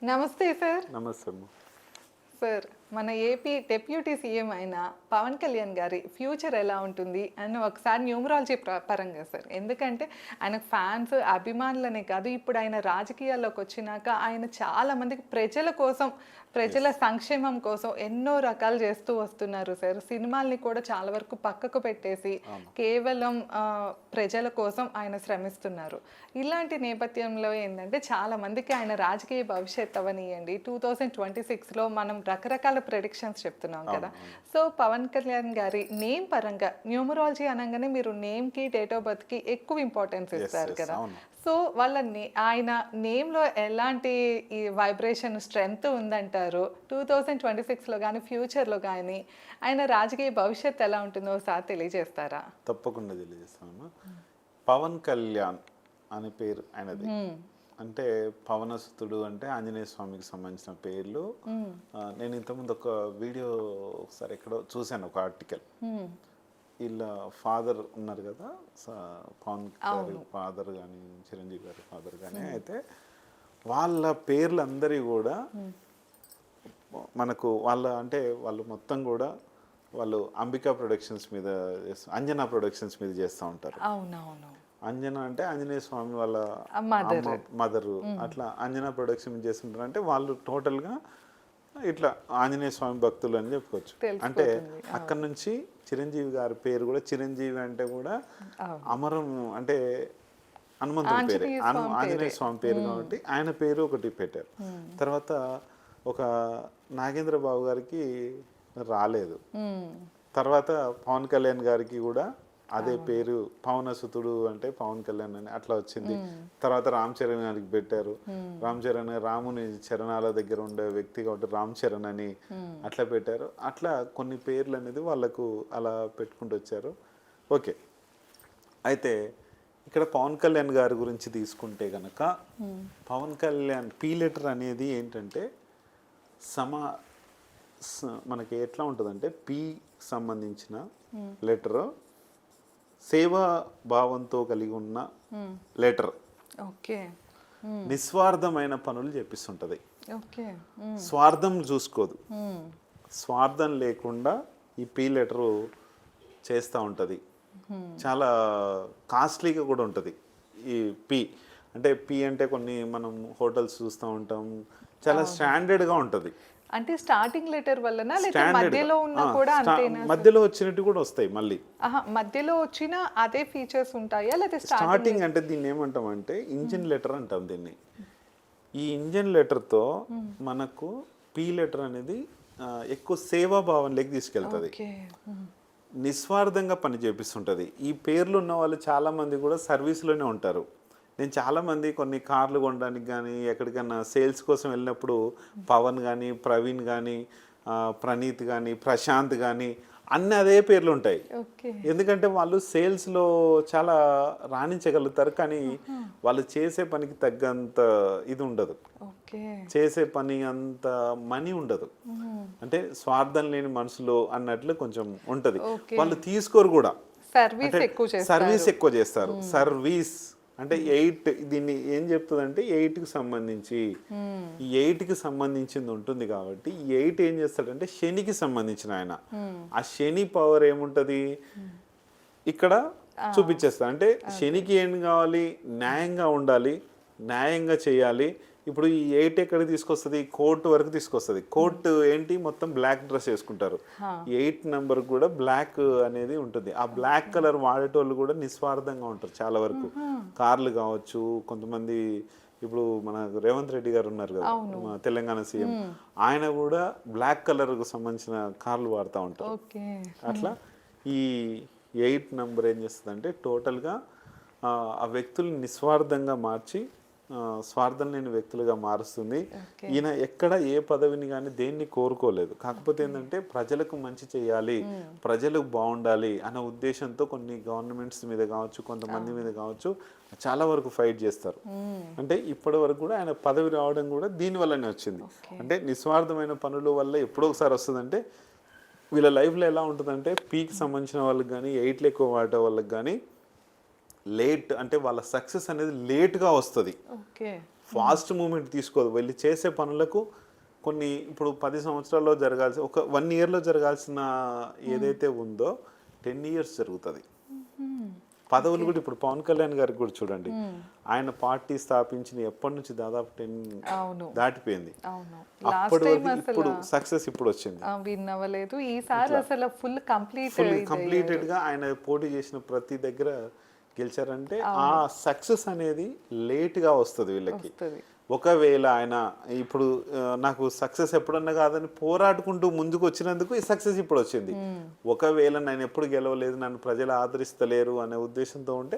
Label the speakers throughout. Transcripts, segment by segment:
Speaker 1: నమస్తే సార్.
Speaker 2: నమస్తే అమ్మ.
Speaker 1: సార్, మన ఏపీ డెప్యూటీ సీఎం అయిన పవన్ కళ్యాణ్ గారి ఫ్యూచర్ ఎలా ఉంటుంది అని ఒకసారి న్యూమరాలజీ పరంగా సార్, ఎందుకంటే ఆయనకు ఫ్యాన్స్ అభిమానులనే కాదు, ఇప్పుడు ఆయన రాజకీయాల్లోకి వచ్చినాక ఆయన చాలా మందికి ప్రజల కోసం, ప్రజల సంక్షేమం కోసం ఎన్నో రకాలు చేస్తూ వస్తున్నారు సార్. సినిమాల్ని కూడా చాలా వరకు పక్కకు పెట్టేసి కేవలం ప్రజల కోసం ఆయన శ్రమిస్తున్నారు. ఇలాంటి నేపథ్యంలో ఏంటంటే చాలా మందికి ఆయన రాజకీయ భవిష్యత్ అవనియండి 2026లో మనం రకరకాల ప్రెడిక్షన్స్ చెప్తున్నాం కదా. సో పవన్ కళ్యాణ్ గారి నేమ్ పరంగా న్యూమరాలజీ అనగానే మీరు నేమ్కి, డేట్ ఆఫ్ బర్త్కి ఎక్కువ ఇంపార్టెన్స్ ఇస్తారు కదా. సో వాళ్ళ ఆయన నేమ్లో ఎలాంటి ఈ వైబ్రేషన్ స్ట్రెంగ్త్ ఉందంటారు 2026లో కానీ ఫ్యూచర్లో కానీ ఆయన రాజకీయ భవిష్యత్ ఎలా ఉంటుందో ఒకసారి తెలియజేస్తారా?
Speaker 2: తప్పకుండా తెలియజేస్తాను. పవన్ కళ్యాణ్ అనే పేరు ఆయనది. అంటే పవనసుతుడు అంటే ఆంజనేయ స్వామికి సంబంధించిన పేర్లు. నేను ఇంతకుముందు ఒక వీడియో ఒకసారి ఎక్కడో చూశాను, ఒక ఆర్టికల్. వీళ్ళ ఫాదర్ ఉన్నారు కదా, పవన్ గారి ఫాదర్ కానీ చిరంజీవి గారి ఫాదర్ కానీ, అయితే వాళ్ళ పేర్లందరి కూడా మనకు వాళ్ళు మొత్తం కూడా వాళ్ళు అంబికా ప్రొడక్షన్స్ మీద, అంజనా ప్రొడక్షన్స్ మీద చేస్తూ ఉంటారు.
Speaker 1: అవునవును.
Speaker 2: అంజనా అంటే ఆంజనేయ స్వామి వాళ్ళ మదరు. అట్లా అంజనా ప్రొడక్షన్ చేస్తుంటారు. అంటే వాళ్ళు టోటల్గా ఇట్లా ఆంజనేయ స్వామి భక్తులు అని చెప్పుకోవచ్చు. అంటే అక్కడ నుంచి చిరంజీవి గారి పేరు కూడా, చిరంజీవి అంటే కూడా అమరం అంటే హనుమంతుడి పేరు, ఆంజనేయ స్వామి పేరు కాబట్టి ఆయన పేరు ఒకటి పెట్టారు. తర్వాత ఒక నాగేంద్ర బాబు గారికి రాలేదు. తర్వాత పవన్ కళ్యాణ్ గారికి కూడా అదే పేరు, పవనసుతుడు అంటే పవన్ కళ్యాణ్ అని అట్లా వచ్చింది. తర్వాత రామ్ చరణ్ గారికి పెట్టారు. రామ్ చరణ్ రాముని చరణాల దగ్గర ఉండే వ్యక్తి కాబట్టి రామ్ చరణ్ అని అట్లా పెట్టారు. అట్లా కొన్ని పేర్లు అనేది వాళ్ళకు అలా పెట్టుకుంటూ వచ్చారు. ఓకే, అయితే ఇక్కడ పవన్ కళ్యాణ్ గారి గురించి తీసుకుంటే కనుక, పవన్ కళ్యాణ్ పీ లెటర్ అనేది ఏంటంటే మనకి ఎట్లా ఉంటుందంటే, పీ సంబంధించిన లెటర్ సేవా భావంతో కలిగి ఉన్న లెటర్. నిస్వార్థమైన పనులు చేపిస్తుంటది. స్వార్థం చూసుకోదు. స్వార్థం లేకుండా ఈ పీ లెటరు చేస్తూ ఉంటుంది. చాలా కాస్ట్లీగా కూడా ఉంటుంది ఈ పీ. అంటే పీ అంటే కొన్ని మనం హోటల్స్ చూస్తూ ఉంటాం, చాలా స్టాండర్డ్గా ఉంటుంది.
Speaker 1: అంటే స్టార్టింగ్ లెటర్ వల్లనా, లేకపోతే మధ్యలో ఉన్న కూడా అంతేనా?
Speaker 2: మధ్యలో వచ్చినట్టు కూడా వస్తాయి మళ్ళీ.
Speaker 1: మధ్యలో వచ్చిన అదే ఫీచర్స్ ఉంటాయా, లేకపోతే
Speaker 2: స్టార్టింగ్ అంటే దీన్ని ఏమంటాం అంటే ఇంజిన్ లెటర్ అంటాం దీన్ని. ఈ ఇంజిన్ లెటర్తో మనకు పీ లెటర్ అనేది ఎక్కువ సేవాభావంలోకి తీసుకెళ్తుంది, నిస్వార్థంగా పని చేపిస్తుంటుంది. ఈ పేర్లు ఉన్న వాళ్ళు చాలామంది కూడా సర్వీస్లోనే ఉంటారు. నేను చాలామంది కొన్ని కార్లు కొనడానికి కానీ ఎక్కడికన్నా సేల్స్ కోసం వెళ్ళినప్పుడు పవన్ కానీ, ప్రవీణ్ కానీ, ప్రణీత్ కానీ, ప్రశాంత్ కానీ అన్నీ అదే పేర్లు ఉంటాయి. ఎందుకంటే వాళ్ళు సేల్స్లో చాలా రాణించగలుగుతారు, కానీ వాళ్ళు చేసే పనికి తగ్గంత ఇది ఉండదు, చేసే పని అంత మనీ ఉండదు. అంటే స్వార్థం లేని మనుషులు అన్నట్లు కొంచెం ఉంటుంది. వాళ్ళు తీసుకోరు కూడా, సర్వీస్ ఎక్కువ చేస్తారు. సర్వీస్ అంటే 8, దీన్ని ఏం చెప్తుందంటే 8కి సంబంధించి, ఈ 8కి సంబంధించింది ఉంటుంది కాబట్టి ఈ 8 ఏం చేస్తాడంటే శనికి సంబంధించిన ఆయన. ఆ శని పవర్ ఏముంటది ఇక్కడ చూపించేస్తాడు. అంటే శనికి ఏం కావాలి, న్యాయంగా ఉండాలి, న్యాయంగా చేయాలి. ఇప్పుడు ఈ 8 ఎక్కడికి తీసుకొస్తుంది, కోర్టు వరకు తీసుకొస్తుంది. కోర్టు ఏంటి, మొత్తం బ్లాక్ డ్రెస్ వేసుకుంటారు. 8 నెంబర్ కూడా బ్లాక్ అనేది ఉంటుంది. ఆ బ్లాక్ కలర్ వాడేటోళ్ళు కూడా నిస్వార్థంగా ఉంటారు చాలా వరకు. కార్లు కావచ్చు, కొంతమంది ఇప్పుడు మన రేవంత్ రెడ్డి గారు ఉన్నారు కదా, మన తెలంగాణ సీఎం, ఆయన కూడా బ్లాక్ కలర్కు సంబంధించిన కార్లు వాడుతూ ఉంటారు. అట్లా ఈ 8 నెంబర్ ఏం చేస్తుంది అంటే టోటల్గా ఆ వ్యక్తుల్ని నిస్వార్థంగా మార్చి స్వార్థం లేని వ్యక్తులుగా మారుస్తుంది. ఈయన ఎక్కడ ఏ పదవిని కానీ దేన్ని కోరుకోలేదు. కాకపోతే ఏంటంటే ప్రజలకు మంచి చేయాలి, ప్రజలకు బాగుండాలి అన్న ఉద్దేశంతో కొన్ని గవర్నమెంట్స్ మీద కావచ్చు, కొంతమంది మీద కావచ్చు చాలా వరకు ఫైట్ చేస్తారు. అంటే ఇప్పటి వరకు కూడా ఆయన పదవి రావడం కూడా దీనివల్లనే వచ్చింది. అంటే నిస్వార్థమైన పనుల వల్ల ఎప్పుడో ఒకసారి వస్తుందంటే, వీళ్ళ లైఫ్లో ఎలా ఉంటుందంటే పీకి సంబంధించిన వాళ్ళకి కానీ, 8 ఎక్కువ వాడే వాళ్ళకి కానీ లేట్, అంటే వాళ్ళ సక్సెస్ అనేది లేట్గా వస్తుంది. ఫాస్ట్ మూమెంట్ తీసుకోదు. వెళ్ళి చేసే పనులకు కొన్ని ఇప్పుడు 10 సంవత్సరాల్లో జరగాల్సి ఒక 1 ఇయర్లో జరగాల్సిన ఏదైతే ఉందో 10 ఇయర్స్ జరుగుతుంది. పదవులు కూడా ఇప్పుడు పవన్ కళ్యాణ్ గారికి కూడా చూడండి, ఆయన పార్టీ స్థాపించిన ఎప్పటి నుంచి దాదాపు 10 దాటిపోయింది. అప్పుడు ఇప్పుడు సక్సెస్ ఇప్పుడు వచ్చింది,
Speaker 1: విన్ అవ్వలేదు. ఈసారి అసలు ఫుల్
Speaker 2: కంప్లీటెడ్ గా ఆయన పోటీ చేసిన ప్రతి దగ్గర గెలిచారంటే ఆ సక్సెస్ అనేది లేట్ గా వస్తుంది వీళ్ళకి. ఒకవేళ ఆయన ఇప్పుడు నాకు సక్సెస్ ఎప్పుడన్నా కాదని పోరాడుకుంటూ ముందుకు వచ్చినందుకు ఈ సక్సెస్ ఇప్పుడు వచ్చింది. ఒకవేళ నేను ఎప్పుడు గెలవలేదు, నన్ను ప్రజలు ఆదరిస్తలేరు అనే ఉద్దేశంతో ఉంటే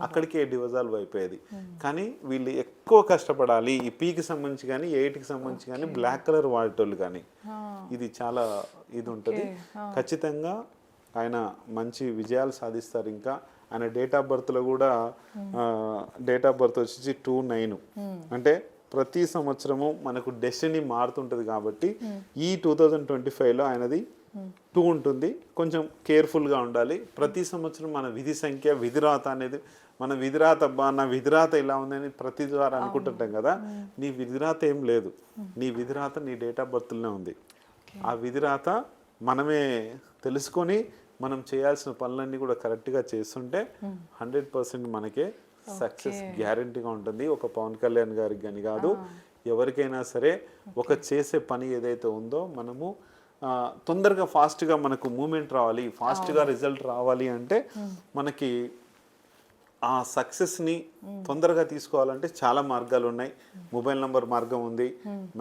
Speaker 2: అక్కడికే డివిజాల్వ్ అయిపోయేది. కానీ వీళ్ళు ఎక్కువ కష్టపడాలి. ఈ పీకి సంబంధించి కానీ 8కి సంబంధించి కానీ బ్లాక్ కలర్ వాడేటోళ్ళు కానీ ఇది చాలా ఇది ఉంటుంది. ఖచ్చితంగా ఆయన మంచి విజయాలు సాధిస్తారు. ఇంకా ఆయన డేట్ ఆఫ్ బర్త్లో కూడా డేట్ ఆఫ్ బర్త్ వచ్చేసి 2/9 అంటే ప్రతి సంవత్సరము మనకు డెస్టినీ మారుతుంటుంది. కాబట్టి ఈ 2025లో ఆయనది 2 ఉంటుంది. కొంచెం కేర్ఫుల్గా ఉండాలి. ప్రతి సంవత్సరం మన విధి సంఖ్య విధిరాత అనేది మన విధిరాత నా విధిరాత ఇలా ఉందని ప్రతి ద్వారా అనుకుంటుంటాం కదా. నీ విధిరాత ఏం లేదు, నీ విధిరాత నీ డేట్ ఆఫ్ బర్త్లోనే ఉంది. ఆ విధిరాత మనమే తెలుసుకొని మనం చేయాల్సిన పనులన్నీ కూడా కరెక్ట్గా చేస్తుంటే 100% మనకే సక్సెస్ గ్యారంటీగా ఉంటుంది. ఒక పవన్ కళ్యాణ్ గారికి కానీ కాదు, ఎవరికైనా సరే ఒక చేసే పని ఏదైతే ఉందో మనము తొందరగా ఫాస్ట్గా మనకు మూమెంట్ రావాలి, ఫాస్ట్గా రిజల్ట్ రావాలి అంటే మనకి ఆ సక్సెస్ని తొందరగా తీసుకోవాలంటే చాలా మార్గాలు ఉన్నాయి. మొబైల్ నంబర్ మార్గం ఉంది,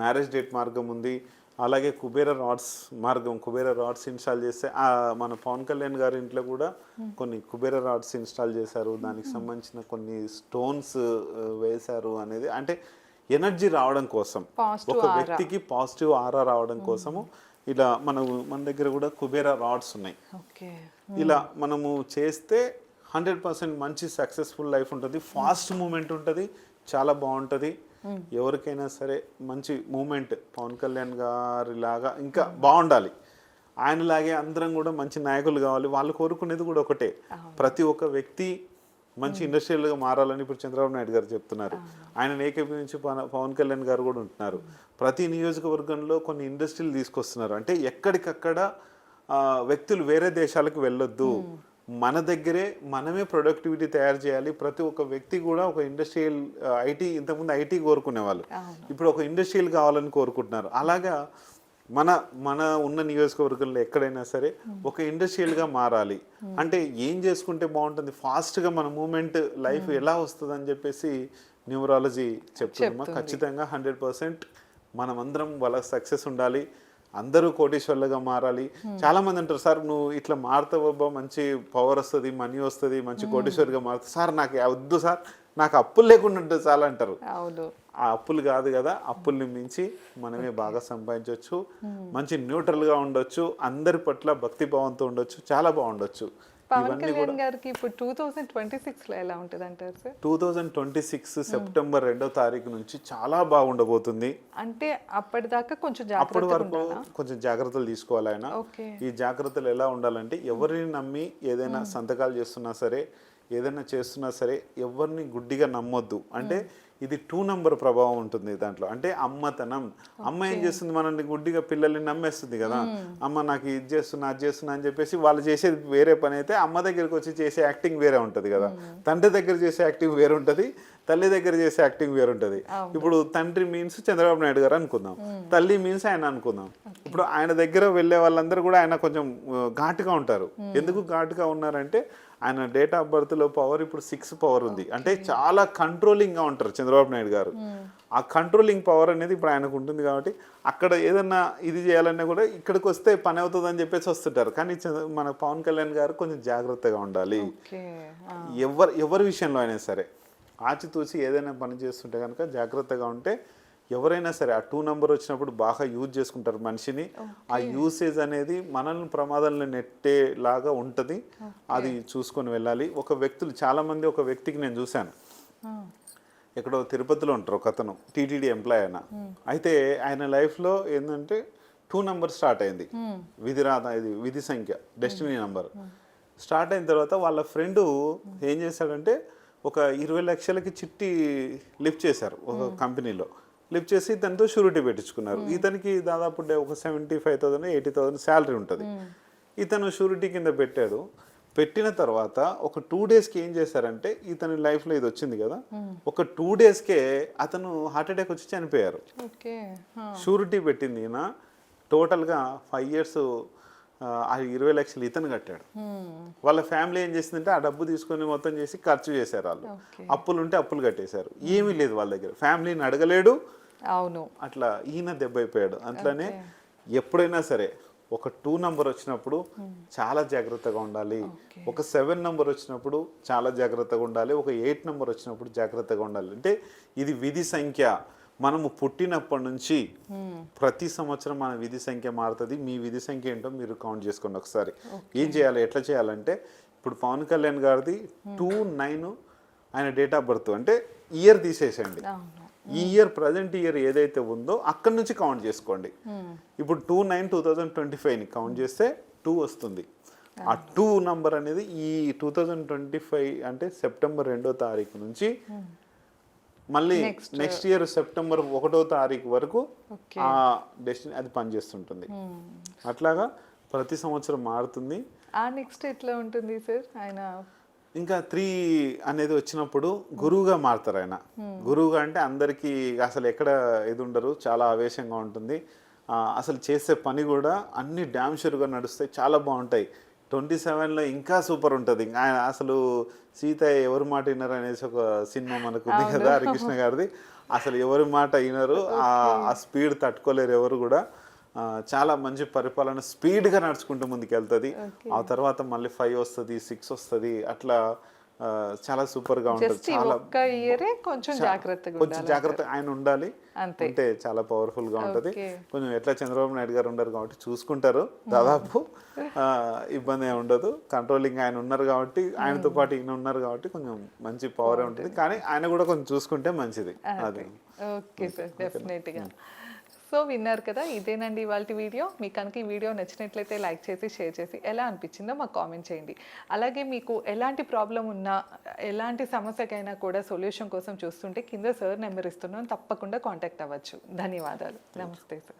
Speaker 2: మ్యారేజ్ డేట్ మార్గం ఉంది, అలాగే కుబేర రాడ్స్ మార్గం. కుబేర రాడ్స్ ఇన్స్టాల్ చేస్తే మన పవన్ కళ్యాణ్ గారి ఇంట్లో కూడా కొన్ని కుబేర రాడ్స్ ఇన్స్టాల్ చేశారు. దానికి సంబంధించిన కొన్ని స్టోన్స్ వేశారు అనేది అంటే ఎనర్జీ రావడం కోసం, ఒక వ్యక్తికి పాజిటివ్ ఆరా రావడం కోసము ఇలా మన దగ్గర కూడా కుబేర రాడ్స్ ఉన్నాయి. ఇలా మనము చేస్తే 100% మంచి సక్సెస్ఫుల్ లైఫ్ ఉంటుంది, ఫాస్ట్ మూమెంట్ ఉంటుంది, చాలా బాగుంటుంది. ఎవరికైనా సరే మంచి మూమెంట్ పవన్ కళ్యాణ్ గారి లాగా ఇంకా బాగుండాలి, ఆయనలాగే అందరం కూడా మంచి నాయకులు కావాలి. వాళ్ళు కోరుకునేది కూడా ఒకటే, ప్రతి ఒక్క వ్యక్తి మంచి ఇండస్ట్రియల్గా మారాలని ఇప్పుడు చంద్రబాబు నాయుడు గారు చెప్తున్నారు. ఆయన ఏకీభవించి పవన్ కళ్యాణ్ గారు కూడా ఉంటున్నారు. ప్రతి నియోజకవర్గంలో కొన్ని ఇండస్ట్రీలు తీసుకొస్తున్నారు. అంటే ఎక్కడికక్కడ వ్యక్తులు వేరే దేశాలకు వెళ్ళొద్దు, మన దగ్గరే మనమే ప్రొడక్టివిటీ తయారు చేయాలి. ప్రతి ఒక్క వ్యక్తి కూడా ఒక ఇండస్ట్రియల్ ఐటీ, ఇంతకుముందు ఐటీ కోరుకునేవాళ్ళు, ఇప్పుడు ఒక ఇండస్ట్రియల్ కావాలని కోరుకుంటున్నారు. అలాగా మన ఉన్న నియోజకవర్గంలో ఎక్కడైనా సరే ఒక ఇండస్ట్రియల్గా మారాలి అంటే ఏం చేసుకుంటే బాగుంటుంది, ఫాస్ట్గా మన మూమెంట్ లైఫ్ ఎలా వస్తుంది అని చెప్పేసి న్యూమరాలజీ చెప్తుందమ్మా. ఖచ్చితంగా 100% మనమందరం వాళ్ళ సక్సెస్ ఉండాలి, అందరూ కోటీశ్వర్లుగా మారాలి. చాలా మంది అంటారు, సార్ నువ్వు ఇట్లా మారుతావబ్బా, మంచి పవర్ వస్తుంది, మనీ వస్తుంది, మంచి కోటీశ్వర్గా మారుతుంది. సార్ నాకు వద్దు సార్, నాకు అప్పులు లేకుండా ఉంటుంది చాలా అంటారు. ఆ అప్పులు కాదు కదా, అప్పుల్ని మించి మనమే బాగా సంపాదించవచ్చు, మంచి న్యూట్రల్గా ఉండొచ్చు, అందరి పట్ల భక్తి భావంతో ఉండొచ్చు, చాలా బాగుండొచ్చు.
Speaker 1: పవన్ కళ్యాణ్ గారికి ఇప్పుడు 2026లో ఎలా ఉంటుంది అంటారు సార్?
Speaker 2: 2026 సెప్టెంబర్ 2వ తారీఖు నుంచి చాలా బాగుండబోతుంది.
Speaker 1: అంటే అప్పటిదాకా
Speaker 2: అప్పటి వరకు కొంచెం జాగ్రత్తలు తీసుకోవాలి ఆయన. ఈ జాగ్రత్తలు ఎలా ఉండాలంటే, ఎవరిని నమ్మి ఏదైనా సంతకాలు చేస్తున్నా సరే, ఏదైనా చేస్తున్నా సరే ఎవరిని గుడ్డిగా నమ్మొద్దు. అంటే ఇది 2 నంబర్ ప్రభావం ఉంటుంది దాంట్లో. అంటే అమ్మతనం, అమ్మ ఏం చేస్తుంది, మనల్ని గుడ్డిగా పిల్లల్ని నమ్మేస్తుంది కదా. అమ్మ నాకు ఇది చేస్తున్నా అది చేస్తున్నా అని చెప్పేసి వాళ్ళు చేసేది వేరే పని అయితే, అమ్మ దగ్గరికి వచ్చి చేసే యాక్టింగ్ వేరే ఉంటుంది కదా. తండ్రి దగ్గర చేసే యాక్టింగ్ వేరే ఉంటుంది, తల్లి దగ్గర చేసే యాక్టింగ్ వేరు ఉంటుంది. ఇప్పుడు తండ్రి మీన్స్ చంద్రబాబు నాయుడు గారు అనుకుందాం, తల్లి మీన్స్ ఆయన అనుకుందాం. ఇప్పుడు ఆయన దగ్గర వెళ్ళే వాళ్ళందరూ కూడా ఆయన కొంచెం ఘాటుగా ఉంటారు. ఎందుకు ఘాటుగా ఉన్నారంటే, ఆయన డేట్ ఆఫ్ బర్త్లో పవర్ ఇప్పుడు 6 పవర్ ఉంది. అంటే చాలా కంట్రోలింగ్గా ఉంటారు చంద్రబాబు నాయుడు గారు. ఆ కంట్రోలింగ్ పవర్ అనేది ఇప్పుడు ఆయనకు ఉంటుంది. కాబట్టి అక్కడ ఏదన్నా ఇది చేయాలన్నా కూడా ఇక్కడికి వస్తే పని అవుతుంది అని చెప్పేసి వస్తుంటారు. కానీ మన పవన్ కళ్యాణ్ గారు కొంచెం జాగ్రత్తగా ఉండాలి. ఎవరి విషయంలో అయినా సరే ఆచితూచి ఏదైనా పని చేస్తుంటే కనుక జాగ్రత్తగా ఉంటే ఎవరైనా సరే ఆ 2 నంబర్ వచ్చినప్పుడు బాగా యూజ్ చేసుకుంటారు మనిషిని. ఆ యూసేజ్ అనేది మనల్ని ప్రమాదంలో నెట్టేలాగా ఉంటుంది. అది చూసుకొని వెళ్ళాలి. చాలా మంది ఒక వ్యక్తికి నేను చూశాను, ఎక్కడో తిరుపతిలో ఉంటారు ఒక అతను, టీటీడీ ఎంప్లాయ్ అయినా. అయితే ఆయన లైఫ్లో ఏంటంటే 2 నంబర్ స్టార్ట్ అయింది, విధి సంఖ్య, డెస్టినీ నంబర్ స్టార్ట్ అయిన తర్వాత వాళ్ళ ఫ్రెండ్ ఏం చేశాడంటే ఒక 20 లక్షలకి చిట్టి లిఫ్ట్ చేశారు ఒక కంపెనీలో. లిఫ్ట్ చేసి ఇతనితో షూరిటీ పెట్టించుకున్నారు. ఇతనికి దాదాపు ఒక 75,000 80,000 శాలరీ ఉంటుంది. ఇతను షూరిటీ కింద పెట్టాడు. పెట్టిన తర్వాత ఒక 2 డేస్కి ఏం చేశారంటే, ఇతని లైఫ్లో ఇది వచ్చింది కదా, ఒక 2 డేస్కే అతను హార్ట్ అటాక్ వచ్చి చనిపోయారు.
Speaker 1: ఓకే.
Speaker 2: షూరిటీ పెట్టింది ఈయన. టోటల్గా 5 ఇయర్స్ ఆ 20 లక్షలు ఇతను కట్టాడు. వాళ్ళ ఫ్యామిలీ ఏం చేసిందంటే ఆ డబ్బు తీసుకొని మొత్తం చేసి ఖర్చు చేశారు. వాళ్ళు అప్పులు ఉంటే అప్పులు కట్టేశారు. ఏమీ లేదు వాళ్ళ దగ్గర, ఫ్యామిలీని అడగలేడు.
Speaker 1: అవును.
Speaker 2: అట్లా ఈయన దెబ్బ అయిపోయాడు. అట్లనే ఎప్పుడైనా సరే ఒక 2 నంబర్ వచ్చినప్పుడు చాలా జాగ్రత్తగా ఉండాలి. ఒక 7 నంబర్ వచ్చినప్పుడు చాలా జాగ్రత్తగా ఉండాలి. ఒక 8 నంబర్ వచ్చినప్పుడు జాగ్రత్తగా ఉండాలి. అంటే ఇది విధి సంఖ్య. మనము పుట్టినప్పటి నుంచి ప్రతి సంవత్సరం మన విధి సంఖ్య మారుతుంది. మీ విధి సంఖ్య ఏంటో మీరు కౌంట్ చేసుకోండి ఒకసారి. ఏం చేయాలి, ఎట్లా చేయాలంటే, ఇప్పుడు పవన్ కళ్యాణ్ గారిది 2/9 ఆయన డేట్ ఆఫ్ బర్త్, అంటే ఇయర్ తీసేసేయండి. ఈ ఇయర్ ప్రజెంట్ ఇయర్ ఏదైతే ఉందో అక్కడి నుంచి కౌంట్ చేసుకోండి. ఇప్పుడు 2/9/2025ని కౌంట్ చేస్తే 2 వస్తుంది. ఆ 2 నంబర్ అనేది ఈ 2025 అంటే సెప్టెంబర్ 2వ తారీఖు నుంచి మళ్ళీ నెక్స్ట్ ఇయర్ సెప్టెంబర్ 1వ తారీఖు వరకు ఆ డెస్టినీ అది పనిచేస్తుంటుంది. అట్లాగా ప్రతి సంవత్సరం మారుతుంది.
Speaker 1: ఆ నెక్స్ట్ ఎట్లా ఉంటుంది సార్? ఆయన
Speaker 2: ఇంకా 3 అనేది వచ్చినప్పుడు గురువుగా మారుతారు ఆయన. గురువుగా అంటే అందరికీ అసలు ఎక్కడ ఇది ఉండరు, చాలా ఆవేశంగా ఉంటుంది. అసలు చేసే పని కూడా అన్ని డ్యామ్ షూర్గా నడుస్తాయి, చాలా బాగుంటాయి. 27లో ఇంకా సూపర్ ఉంటుంది. ఆయన అసలు సీత ఎవరి మాట వినరు అనేసి ఒక సినిమా మనకు ఉంది కదా హరికృష్ణ గారిది. అసలు ఎవరి మాట వినరు, ఆ స్పీడ్ తట్టుకోలేరు ఎవరు కూడా. చాలా మంచి పరిపాలన, స్పీడ్గా నడుచుకుంటూ ముందుకు వెళ్తుంది. ఆ తర్వాత మళ్ళీ 5 వస్తుంది, 6 వస్తుంది, అట్లా చాలా సూపర్గా ఉంటుంది. చాలా కొంచెం జాగ్రత్త ఆయన ఉండాలి, అంటే చాలా పవర్ఫుల్గా ఉంటుంది. కొంచెం ఎట్లా చంద్రబాబు నాయుడు గారు ఉండరు కాబట్టి చూసుకుంటారు, దాదాపు ఇబ్బంది ఏమి ఉండదు. కంట్రోలింగ్ ఆయన ఉన్నారు కాబట్టి, ఆయనతో పాటు ఈయన ఉన్నారు కాబట్టి కొంచెం మంచి పవరే ఉంటుంది. కానీ ఆయన కూడా కొంచెం చూసుకుంటే మంచిది. అది
Speaker 1: ఓకే సార్, డెఫినెట్గా. సో విన్నారు కదా, ఇదేనండి ఇవాళ వీడియో. మీకు కనుక ఈ వీడియో నచ్చినట్లయితే లైక్ చేసి షేర్ చేసి ఎలా అనిపించిందో మాకు కామెంట్ చేయండి. అలాగే మీకు ఎలాంటి ప్రాబ్లం ఉన్నా, ఎలాంటి సమస్యకైనా కూడా సొల్యూషన్ కోసం చూస్తుంటే కింద సార్ నెంబర్ ఇస్తున్నాను, తప్పకుండా కాంటాక్ట్ అవ్వచ్చు. ధన్యవాదాలు. నమస్తే సార్.